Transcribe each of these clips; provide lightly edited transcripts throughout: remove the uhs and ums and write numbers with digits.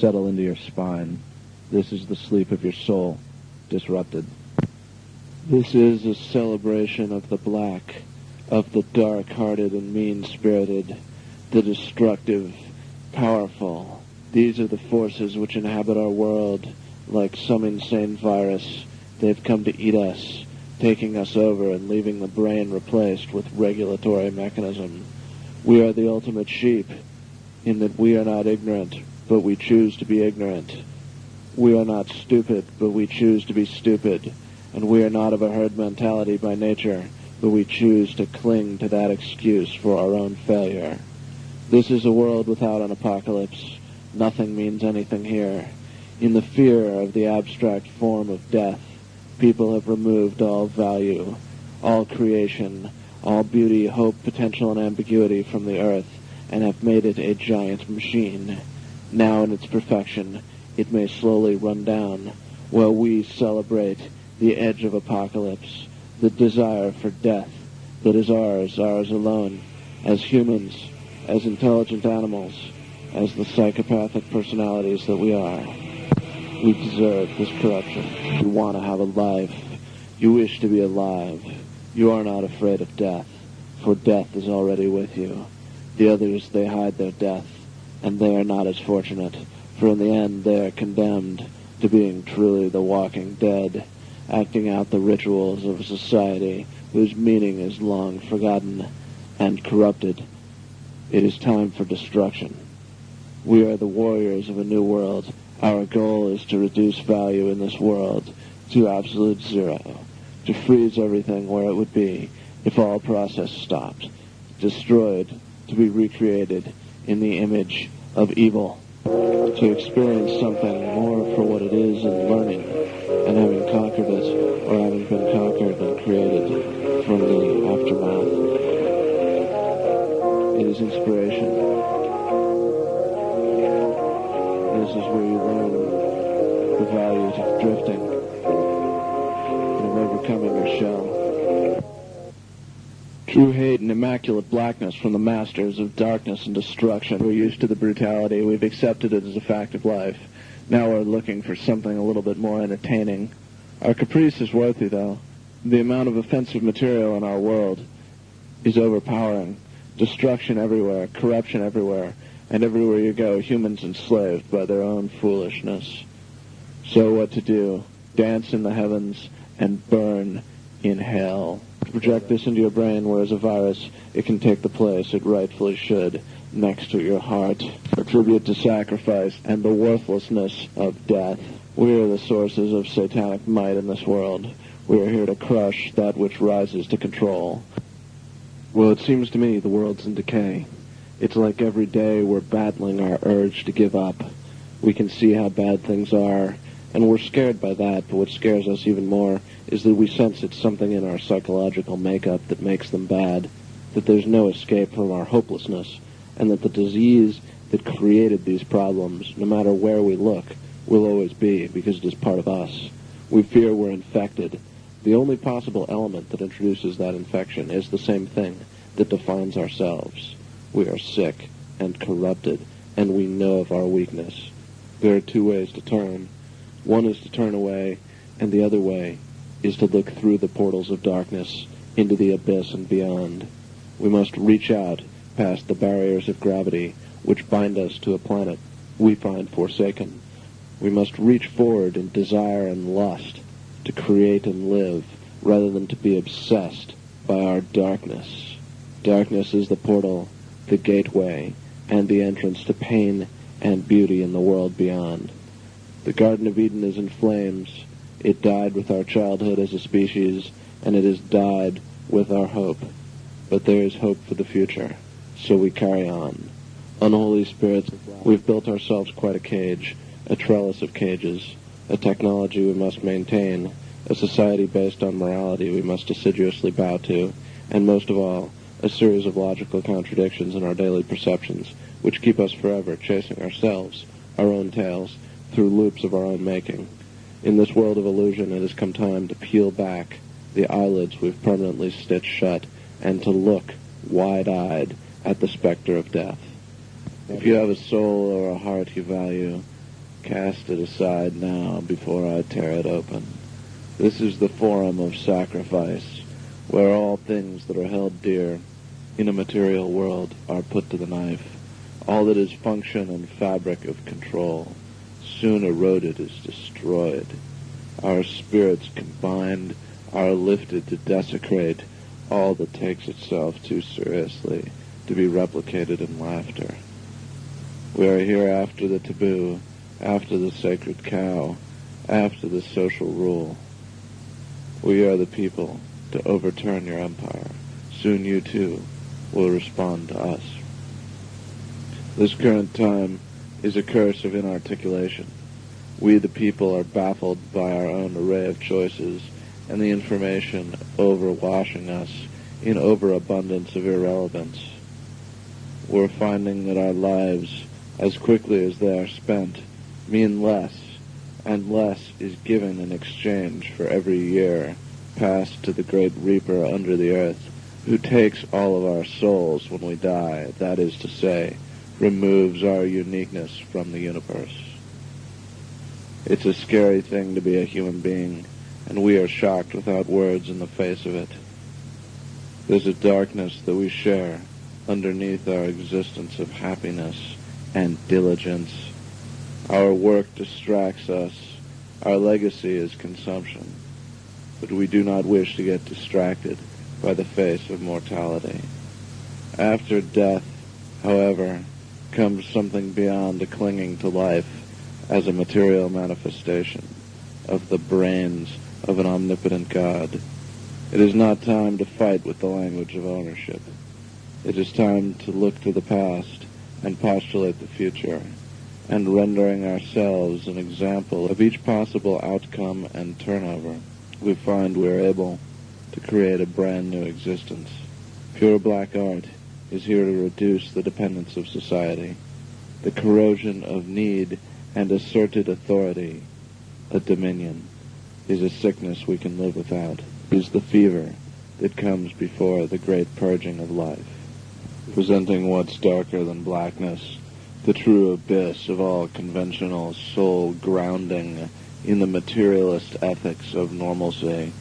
settle into your spine. This is the sleep of your soul, disrupted. This is a celebration of the black, of the dark-hearted and mean-spirited, the destructive, powerful. These are the forces which inhabit our world. Like some insane virus, they've come to eat us, taking us over and leaving the brain replaced with regulatory mechanism. We are the ultimate sheep, in that we are not ignorant, but we choose to be ignorant. We are not stupid, but we choose to be stupid. And we are not of a herd mentality by nature, but we choose to cling to that excuse for our own failure. This is a world without an apocalypse. Nothing means anything here. In the fear of the abstract form of death, people have removed all value, all creation, all beauty, hope, potential, and ambiguity from the earth, and have made it a giant machine. Now in its perfection, it may slowly run down, while we celebrate the edge of apocalypse, the desire for death that is ours alone, as humans, as intelligent animals, as the psychopathic personalities that we are. We deserve this corruption. You want to have a life. You wish to be alive. You are not afraid of death, for death is already with you. The others, they hide their death, and they are not as fortunate, for in the end they are condemned to being truly the walking dead, acting out the rituals of a society whose meaning is long forgotten and corrupted. It is time for destruction. We are the warriors of a new world. Our goal is to reduce value in this world to absolute zero, to freeze everything where it would be if all process stopped, destroyed, to be recreated in the image of evil, to experience something more for what it is in learning, and having conquered it, or having been conquered and created from the aftermath. It is inspiration. This is where you learn the values of drifting and of overcoming your shell. True hate and immaculate blackness from the masters of darkness and destruction. We're used to the brutality. We've accepted it as a fact of life. Now we're looking for something a little bit more entertaining. Our caprice is worthy, though. The amount of offensive material in our world is overpowering. Destruction everywhere, corruption everywhere. And everywhere you go, humans enslaved by their own foolishness. So what to do? Dance in the heavens and burn in hell. Project this into your brain, whereas a virus, it can take the place it rightfully should next to your heart. Attribute to sacrifice and the worthlessness of death. We are the sources of satanic might in this world. We are here to crush that which rises to control. Well, it seems to me the world's in decay. It's like every day we're battling our urge to give up. We can see how bad things are, and we're scared by that, but what scares us even more is that we sense it's something in our psychological makeup that makes them bad, that there's no escape from our hopelessness, and that the disease that created these problems, no matter where we look, will always be, because it is part of us. We fear we're infected. The only possible element that introduces that infection is the same thing that defines ourselves. We are sick and corrupted, and we know of our weakness. There are two ways to turn. One is to turn away, and the other way is to look through the portals of darkness into the abyss and beyond. We must reach out past the barriers of gravity which bind us to a planet we find forsaken. We must reach forward in desire and lust to create and live rather than to be obsessed by our darkness. Darkness is the portal, the gateway, and the entrance to pain and beauty in the world beyond. The Garden of Eden is in flames. It died with our childhood as a species, and it has died with our hope. But there is hope for the future, so we carry on. Unholy spirits, we've built ourselves quite a cage, a trellis of cages, a technology we must maintain, a society based on morality we must assiduously bow to, and most of all, a series of logical contradictions in our daily perceptions, which keep us forever chasing ourselves, our own tails, through loops of our own making. In this world of illusion, it has come time to peel back the eyelids we've permanently stitched shut, and to look wide-eyed at the specter of death. If you have a soul or a heart you value, Cast it aside now before I tear it open. This is the forum of sacrifice, where all things that are held dear in a material world are put to the knife. All that is function and fabric of control, soon eroded, is destroyed. Our spirits combined are lifted to desecrate all that takes itself too seriously to be replicated in laughter. We are here after the taboo, after the sacred cow, after the social rule. We are the people to overturn your empire. Soon you too will respond to us. This current time is a curse of inarticulation. We the people are baffled by our own array of choices and the information overwashing us in overabundance of irrelevance. We're finding that our lives, as quickly as they are spent, mean less, and less is given in exchange for every year passed to the great reaper under the earth, who takes all of our souls when we die, that is to say, removes our uniqueness from the universe. It's a scary thing to be a human being, and we are shocked without words in the face of it. There's a darkness that we share underneath our existence of happiness and diligence. Our work distracts us. Our legacy is consumption. But we do not wish to get distracted by the face of mortality. After death, however, comes something beyond a clinging to life as a material manifestation of the brains of an omnipotent God. It is not time to fight with the language of ownership. It is time to look to the past and postulate the future, and rendering ourselves an example of each possible outcome and turnover, we find we are able to create a brand new existence. Pure black art is here to reduce the dependence of society, the corrosion of need and asserted authority. A dominion is a sickness we can live without, is the fever that comes before the great purging of life, presenting what's darker than blackness, the true abyss of all conventional soul grounding in the materialist ethics of normalcy.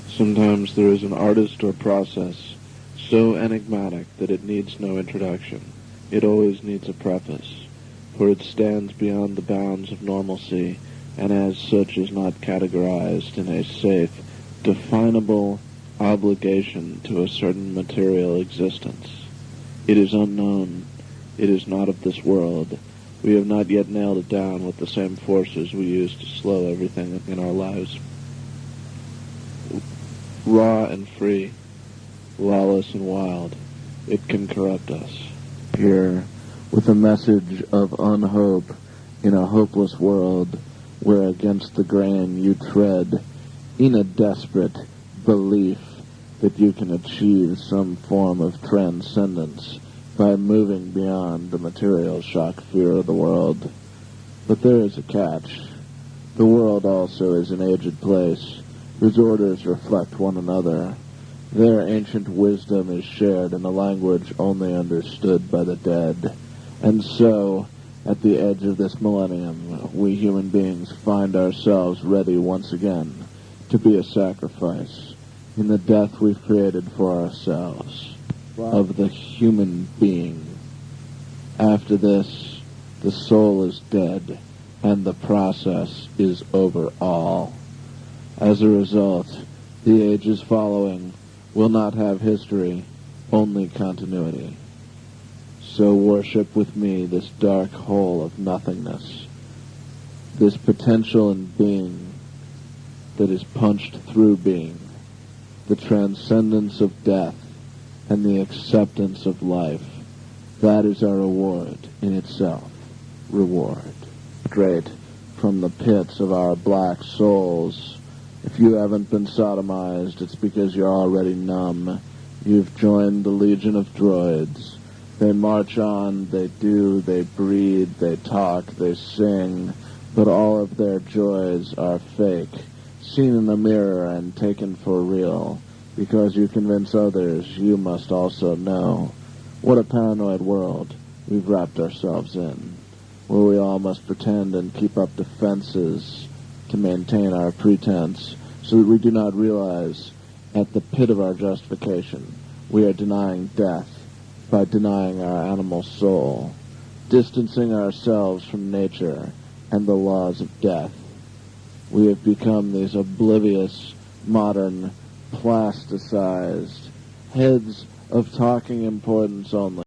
Sometimes there is an artist or process so enigmatic that it needs no introduction. It always needs a preface, for it stands beyond the bounds of normalcy, and as such is not categorized in a safe, definable obligation to a certain material existence. It is unknown. It is not of this world. We have not yet nailed it down with the same forces we use to slow everything in our lives. Raw and free, lawless and wild, it can corrupt us. Here, with a message of unhope in a hopeless world where against the grain you tread in a desperate belief that you can achieve some form of transcendence by moving beyond the material shock fear of the world. But there is a catch. The world also is an aged place, whose orders reflect one another. Their ancient wisdom is shared in a language only understood by the dead. And so, at the edge of this millennium, we human beings find ourselves ready once again to be a sacrifice in the death we've created for ourselves of the human being. After this, the soul is dead, and the process is over all. As a result, the ages following will not have history, only continuity. So worship with me this dark hole of nothingness, this potential in being that is punched through being, the transcendence of death, and the acceptance of life. That is our reward in itself. Reward. Straight from the pits of our black souls. If you haven't been sodomized, it's because you're already numb. You've joined the legion of droids. They march on, they do, they breed, they talk, they sing, but all of their joys are fake, seen in the mirror and taken for real. Because you convince others, you must also know. What a paranoid world we've wrapped ourselves in. where we all must pretend and keep up defenses to maintain our pretense, so that we do not realize at the pit of our justification we are denying death by denying our animal soul, distancing ourselves from nature and the laws of death. We have become these oblivious, modern, plasticized heads of talking importance only.